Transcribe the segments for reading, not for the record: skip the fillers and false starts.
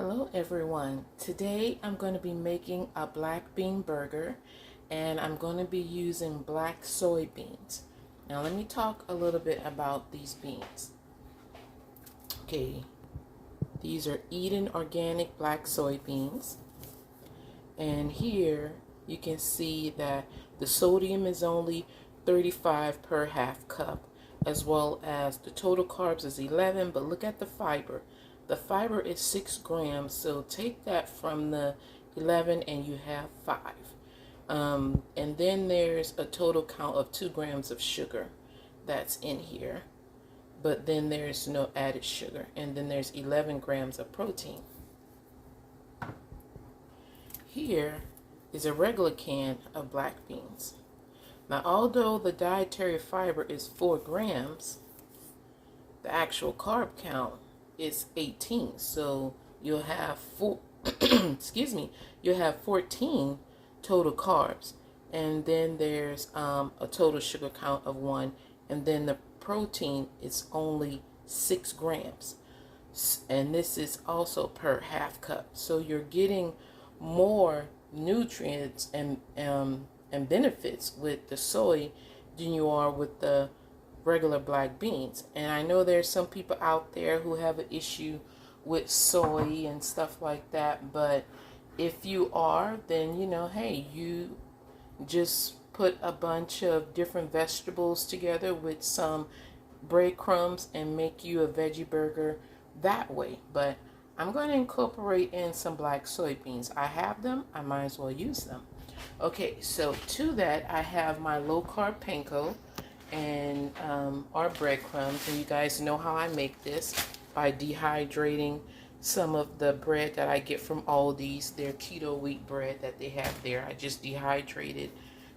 Hello everyone. Today I'm going to be making a black bean burger and I'm going to be using black soybeans. Now let me talk a little bit about these beans. Okay, these are Eden organic black soybeans, and here you can see that the sodium is only 35 per half cup, as well as the total carbs is 11, but look at the fiber. The fiber is 6 grams, so take that from the 11 and you have 5. And then there's a total count of 2 grams of sugar that's in here, but then there's no added sugar, and then there's 11 grams of protein. Here is a regular can of black beans. Now, although the dietary fiber is 4 grams, the actual carb count is 18. So you'll have you'll have 14 total carbs, and then there's a total sugar count of 1, and then the protein is only 6 grams, and this is also per half cup. So you're getting more nutrients and benefits with the soy than you are with the regular black beans. And I know there's some people out there who have an issue with soy and stuff like that, but if you are, then hey, you just put a bunch of different vegetables together with some breadcrumbs and make you a veggie burger that way. But I'm going to incorporate in some black soybeans. I have them, I might as well use them. Okay, so to that I have my low-carb panko and our breadcrumbs, and you guys know how I make this by dehydrating some of the bread that I get from Aldi's, their keto wheat bread that they have there. I just dehydrate it,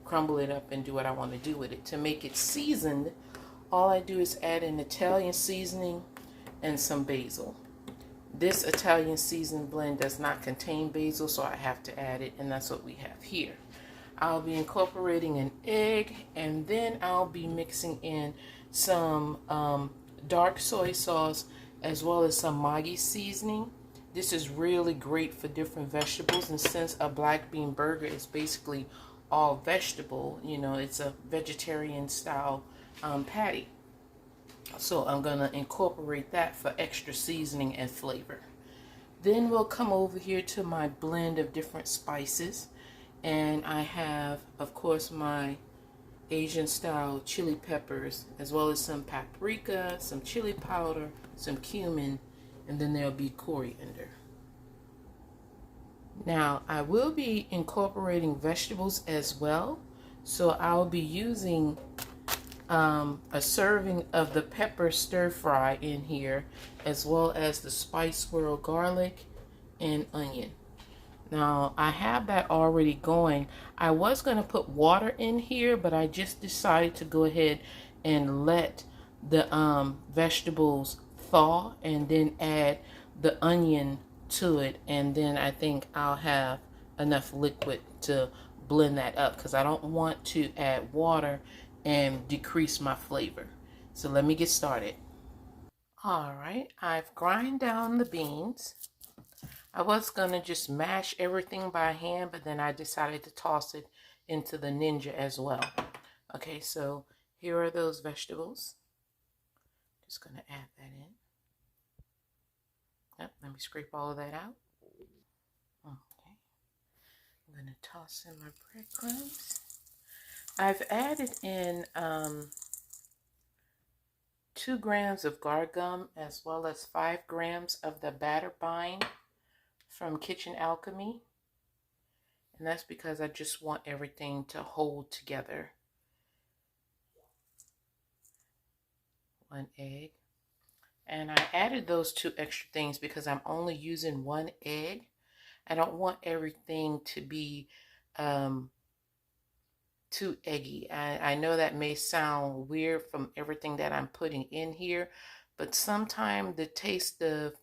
crumble it up, and do what I want to do with it. To make it seasoned, all I do is add an Italian seasoning and some basil. This Italian seasoned blend does not contain basil, so I have to add it, and that's what we have here. I'll be incorporating an egg, and then I'll be mixing in some dark soy sauce as well as some Maggi seasoning. This is really great for different vegetables, and since a black bean burger is basically all vegetable, it's a vegetarian style patty. So I'm going to incorporate that for extra seasoning and flavor. Then we'll come over here to my blend of different spices. And I have, of course, my Asian style chili peppers, as well as some paprika, some chili powder, some cumin, and then there'll be coriander. Now, I will be incorporating vegetables as well. So I'll be using a serving of the pepper stir fry in here, as well as the spice swirl garlic and onion. Now, I have that already going. I was going to put water in here, but I just decided to go ahead and let the vegetables thaw and then add the onion to it. And then I think I'll have enough liquid to blend that up, because I don't want to add water and decrease my flavor. So let me get started. All right, I've ground down the beans. I was going to just mash everything by hand, but then I decided to toss it into the Ninja as well. Okay, so here are those vegetables. Just going to add that in. Yep, let me scrape all of that out. Okay, I'm going to toss in my breadcrumbs. I've added in 2 grams of guar gum, as well as 5 grams of the batter bind from Kitchen Alchemy, and that's because I just want everything to hold together. 1 egg, and I added those 2 extra things because I'm only using 1 egg. I don't want everything to be too eggy. I know that may sound weird from everything that I'm putting in here, but sometimes the taste of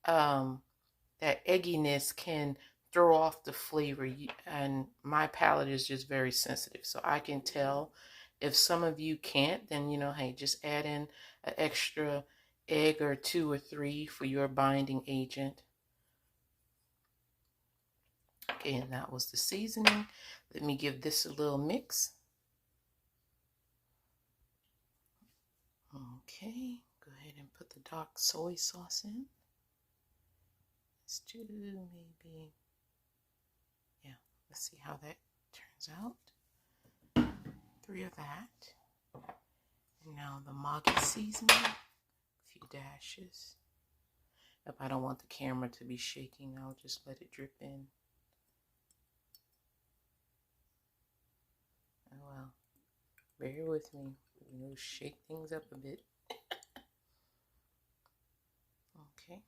that egginess can throw off the flavor, and my palate is just very sensitive, so I can tell. If some of you can't, then hey, just add in an extra egg or 2 or 3 for your binding agent. Okay, and that was the seasoning. Let me give this a little mix. Okay, go ahead and put the dark soy sauce in. Let's do maybe, yeah, let's see how that turns out. 3 of that. And now the Maggi seasoning, a few dashes. If I don't want the camera to be shaking, I'll just let it drip in. Oh well, bear with me. We'll shake things up a bit. Okay.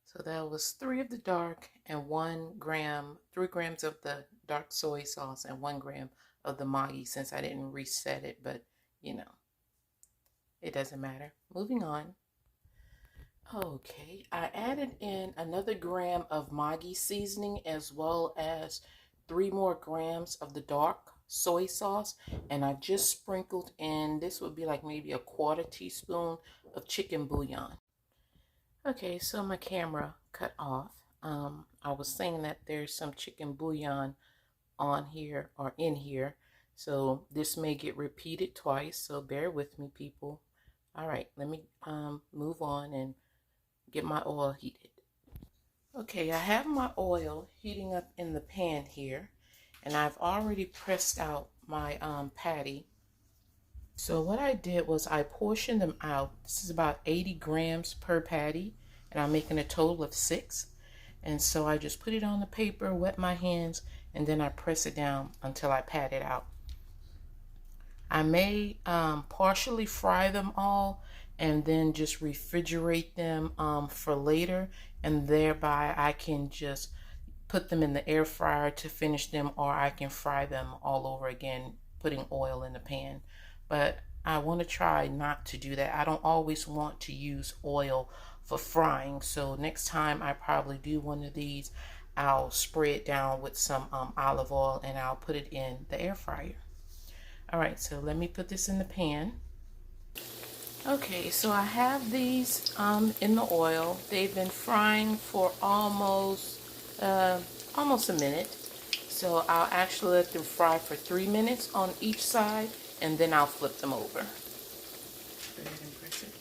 So that was 3 of the dark and 3 grams of the dark soy sauce and 1 gram of the Maggi, since I didn't reset it, but you know, it doesn't matter. Moving on. Okay, I added in another gram of Maggi seasoning as well as 3 more grams of the dark soy sauce, and I just sprinkled in, this would be like maybe a 1/4 teaspoon of chicken bouillon. Okay, so my camera cut off. I was saying that there's some chicken bouillon on here or in here, so this may get repeated twice, so bear with me, people. All right, let me move on and get my oil heated. Okay, I have my oil heating up in the pan here, and I've already pressed out my patty. So what I did was I portioned them out. This is about 80 grams per patty, and I'm making a total of 6. And so I just put it on the paper, wet my hands, and then I press it down until I pat it out. I may partially fry them all and then just refrigerate them for later, and thereby I can just put them in the air fryer to finish them, or I can fry them all over again, putting oil in the pan. But I want to try not to do that. I don't always want to use oil for frying, so next time I probably do one of these, I'll spray it down with some olive oil and I'll put it in the air fryer. All right, so let me put this in the pan. Okay, so I have these in the oil. They've been frying for almost a minute. So I'll actually let them fry for 3 minutes on each side, and then I'll flip them over. Go ahead and press it.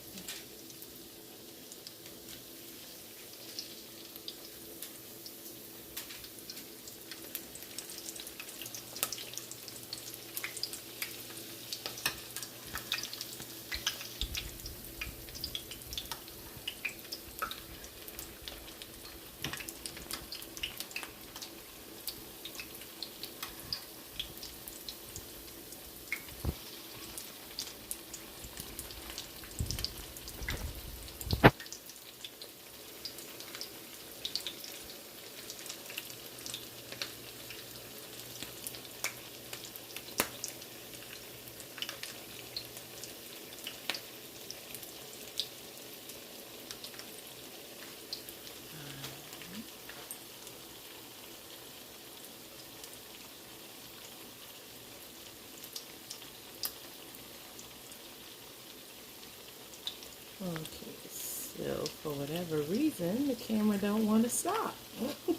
Okay, so for whatever reason, the camera don't want to stop. I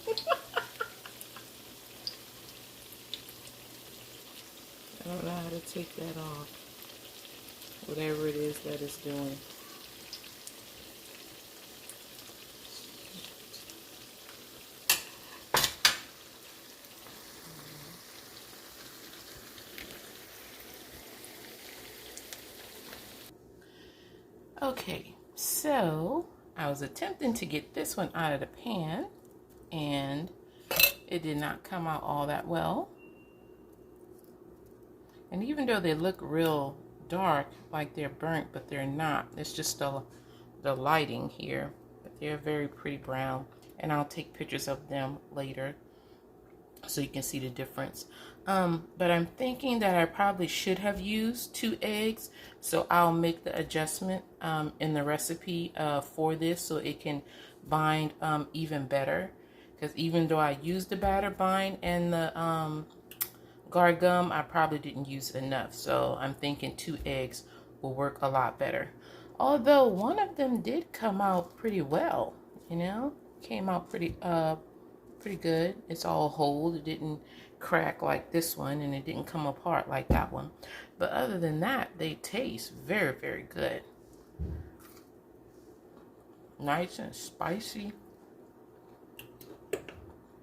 don't know how to take that off. Whatever it is that it's doing. Okay, so I was attempting to get this one out of the pan, and it did not come out all that well. And even though they look real dark, like they're burnt, but they're not. It's just the lighting here. But they're very pretty brown, and I'll take pictures of them later so you can see the difference. But I'm thinking that I probably should have used 2 eggs, so I'll make the adjustment in the recipe for this so it can bind even better. Because even though I used the batter bind and the guar gum, I probably didn't use enough. So I'm thinking 2 eggs will work a lot better. Although one of them did come out pretty well, you know, came out pretty Pretty good. It's all whole. It didn't crack like this one, and it didn't come apart like that one. But other than that, they taste very, very good. Nice and spicy.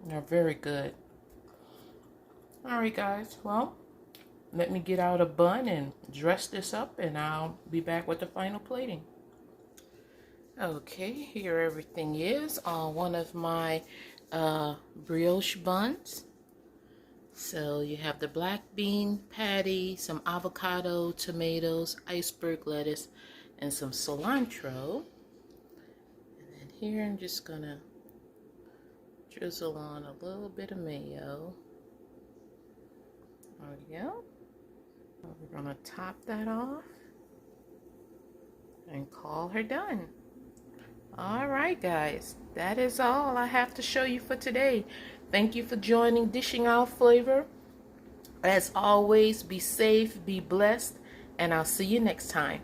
They're very good. Alright guys, well, let me get out a bun and dress this up, and I'll be back with the final plating. Okay, here everything is on one of my brioche buns. So you have the black bean patty, some avocado, tomatoes, iceberg lettuce, and some cilantro. And then here I'm just gonna drizzle on a little bit of mayo. There we go. We're gonna top that off and call her done. Alright guys, that is all I have to show you for today. Thank you for joining Dishing Out Flavor. As always, be safe, be blessed, and I'll see you next time.